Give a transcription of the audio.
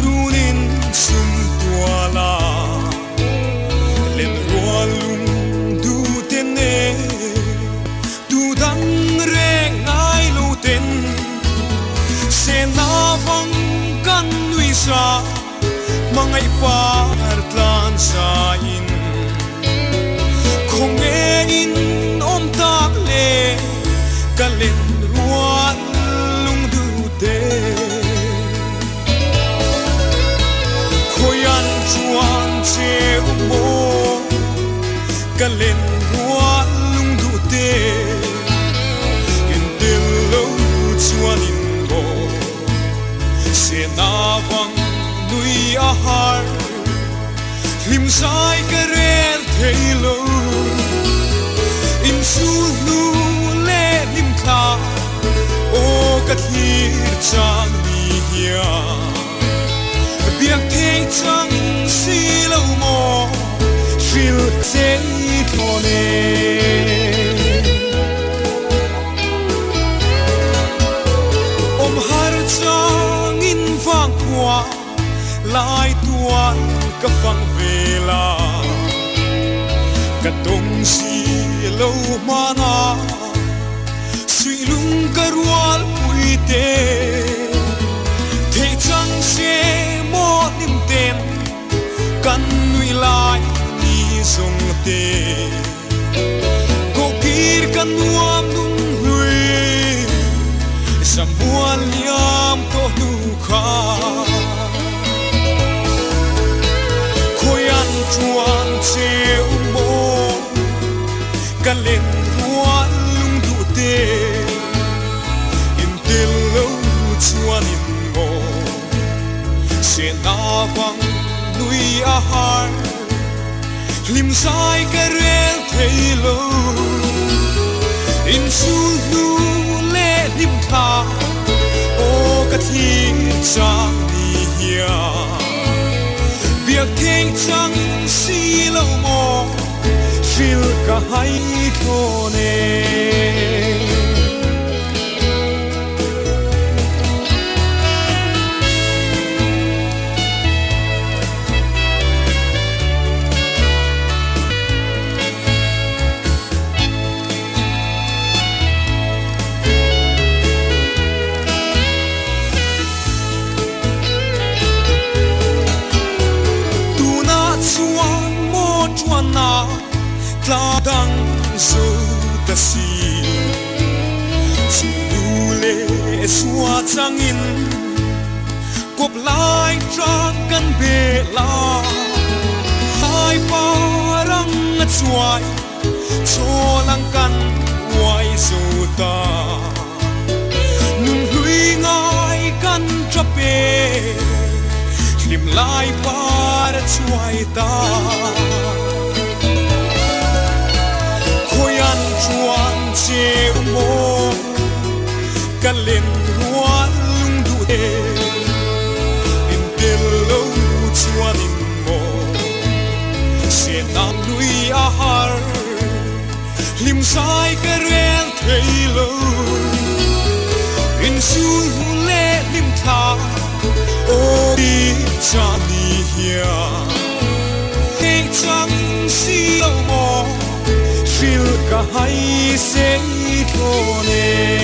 runin sum tuala len rualung du tene du dang re ngai lo ten se na vang kan nui sa mangai par tlan sa in không nghe in om tak le kalen ruan lung du te khoyan chuan che mo kalen ruan lung du te in del lo chuan in mo se na vang nui a har lim sai ka rel thei lo in su nu le lim kha o ka thir chang ni hia biak thei chang si lo mo fil sei thone om har chang in vang kwa lai tuan ka phang vela ka dong si lo mana sui lung ka rual pui te thei chang se mo nim ten kan nui lai ni song te ko kir kan nuam nun hui samual niam to nu kha chuan che mo kalen ruan lung du te in tel lo chuan in mo se na vang nui a har lim sai ka rel thei lo in su nu le lim kha o ka thi chang ni hia biak thei chang si lo mo fil ka hai thone tla dang so ta si chule suwa changin kop lai trang kan be la hai parang chuai cho lang kan wai so ta nun hui ngai kan trape lim lai par chuai ta khoyan chuan che mo kalen ruan lung du te in tel lo chuan in mo se nam nui a har lim sai ka rel thei lo in su le lim tha o di cha ni hia hey chang si lo mo fil ka hai sei thone